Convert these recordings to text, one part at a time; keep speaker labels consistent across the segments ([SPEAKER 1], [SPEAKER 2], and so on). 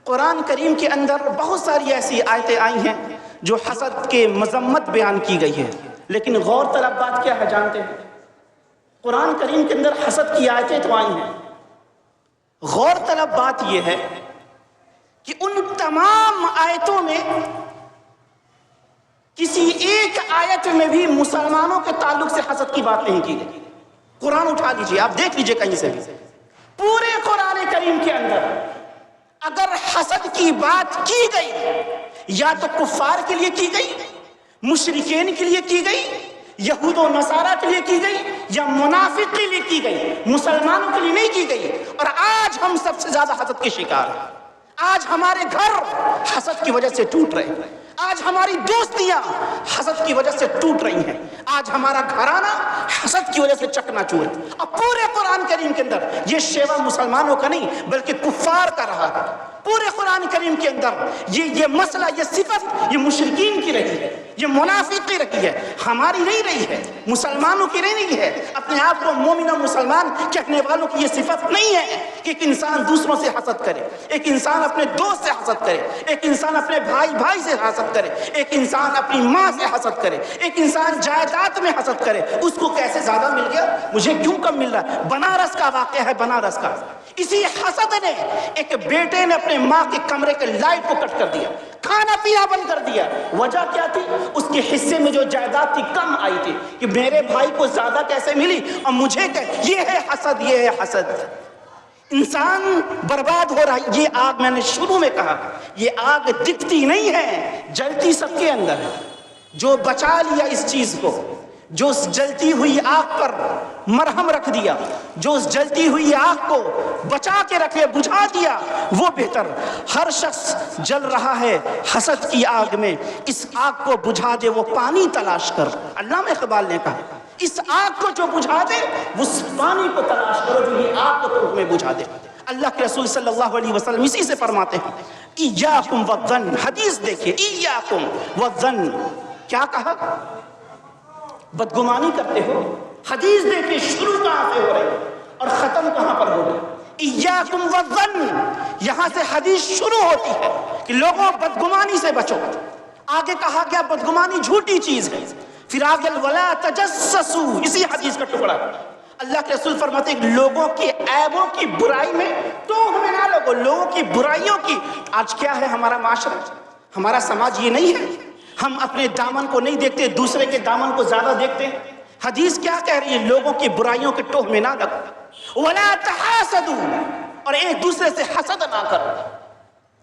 [SPEAKER 1] قرآن کریم کے اندر بہت ساری ایسی آیتیں آئی ہیں جو حسد کے مذمت بیان کی گئی ہے، لیکن غور طلب بات کیا ہے جانتے ہیں؟ قرآن کریم کے اندر حسد کی آیتیں تو آئی ہیں، غور طلب بات یہ ہے کہ ان تمام آیتوں میں کسی ایک آیت میں بھی مسلمانوں کے تعلق سے حسد کی بات نہیں کی گئی۔ قرآن اٹھا لیجئے، آپ دیکھ لیجئے کہیں سے بھی، پورے قرآن کریم کے اندر اگر حسد کی بات کی گئی یا تو کفار کے لیے کی گئی، مشرکین کے لیے کی گئی، یہود و نصارہ کے لیے کی گئی، یا منافق کے لیے کی گئی، مسلمانوں کے لیے نہیں کی گئی۔ اور آج ہم سب سے زیادہ حسد کے شکار ہیں۔ آج ہمارے گھر حسد کی وجہ سے ٹوٹ رہے ہیں، آج ہماری دوستیاں حسد کی وجہ سے ٹوٹ رہی ہیں، آج ہمارا گھرانہ حسد کی وجہ سے چکنا چور ہے۔ اب پورے قرآن کریم کے اندر یہ شیوا مسلمانوں کا نہیں بلکہ کفار کا رہا ہے۔ پورے قرآن کریم کے اندر یہ مسئلہ، یہ صفت یہ مشرکین کی رہی ہے، یہ منافق کی رہی ہے، ہماری نہیں رہی ہے، مسلمانوں کی نہیں ہے۔ اپنے آپ کو مومن و مسلمان کہنے والوں کی یہ صفت نہیں ہے کہ ایک انسان دوسروں سے حسد کرے، ایک انسان اپنے دوست سے حسد کرے، ایک انسان اپنے بھائی سے حسد کرے، ایک انسان اپنی ماں سے حسد کرے، ایک انسان جائیداد میں حسد کرے، اس کو کیسے زیادہ مل گیا، مجھے کیوں کم مل رہا ہے۔ بنارس کا واقعہ ہے، بنارس کا، اسی حسد نے ایک بیٹے نے اپنے ماں کے کمرے کے لائٹ کو کٹ کر دیا، کھانا پینا بند کر دیا۔ وجہ کیا تھی؟ اس کے حصے میں جو جائیداد تھی کم آئی تھی کہ میرے بھائی کو زیادہ کیسے ملی اور مجھے یہ ہے حسد، یہ ہے حسد۔ انسان برباد ہو رہا ہے۔ یہ آگ میں نے شروع میں کہا، یہ آگ دکھتی نہیں ہے، جلتی سب کے اندر ہے۔ جو بچا لیا اس چیز کو، جو اس جلتی ہوئی آگ پر مرہم رکھ دیا، جو اس جلتی ہوئی آگ کو بچا کے رکھے، بجھا دیا، وہ بہتر۔ ہر شخص جل رہا ہے حسد کی آگ میں، اس آگ کو بجھا دے وہ پانی تلاش کر۔ علامہ اقبال نے کہا اس آگ کو جو بجھا دے اس پانی کو تلاش کرو جو یہ آگ کو تمہیں بجھا دے۔ اللہ کے رسول صلی اللہ علیہ وسلم اسی سے فرماتے ہیں ایاکم والظن، حدیث دیکھیں، ایاکم والظن، کیا کہا؟ بدگمانی کرتے ہو۔ حدیث دیکھیں شروع کہاں سے ہو رہی اور ختم کہاں پر ہو رہی۔ ایاکم والظن، یہاں سے حدیث شروع ہوتی ہے کہ لوگوں بدگمانی سے بچو۔ آگے کہا گیا بدگمانی جھوٹی چیز ہے، پھر آگے ولا تجسسوا، اسی حدیث کا ٹکڑا۔ اللہ کے رسول فرماتے ہیں لوگوں کے عیبوں کی برائی میں توہمیں نہ لگو، لوگوں کی برائیوں کی۔ آج کیا ہے ہمارا معاشرہ، ہمارا سماج یہ نہیں ہے، ہم اپنے دامن کو نہیں دیکھتے، دوسرے کے دامن کو زیادہ دیکھتے ہیں۔ حدیث کیا کہہ رہی ہے؟ لوگوں کی برائیوں کے ٹوہ میں نہ لگو، ولا تحاسدوا، اور ایک دوسرے سے حسد نہ کرو،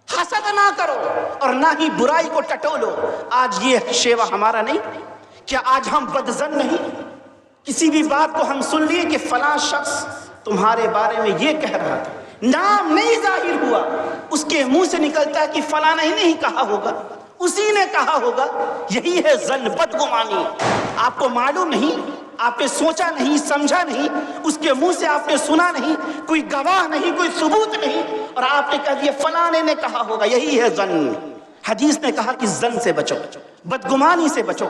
[SPEAKER 1] حسد نہ کرو اور نہ ہی برائی کو ٹٹولو۔ آج یہ شیوا ہمارا نہیں؟ کیا آج ہم بدظن نہیں؟ کسی بھی بات کو ہم سن لیے کہ فلاں شخص تمہارے بارے میں یہ کہہ رہا تھا، نام نہیں ظاہر ہوا، اس کے منہ سے نکلتا ہے کہ فلاں نے نہیں کہا ہوگا، اسی نے کہا ہوگا۔ یہی ہے ظن، بدگمانی۔ آپ کو معلوم نہیں، آپ نے سوچا نہیں، سمجھا نہیں، اس کے منہ سے آپ نے سنا نہیں، کوئی گواہ نہیں، کوئی ثبوت نہیں، اور آپ نے کہہ دیا فلاں نے کہا ہوگا۔ یہی ہے ظن۔ حدیث نے کہا کہ ظن سے بچو، بدگمانی سے بچو۔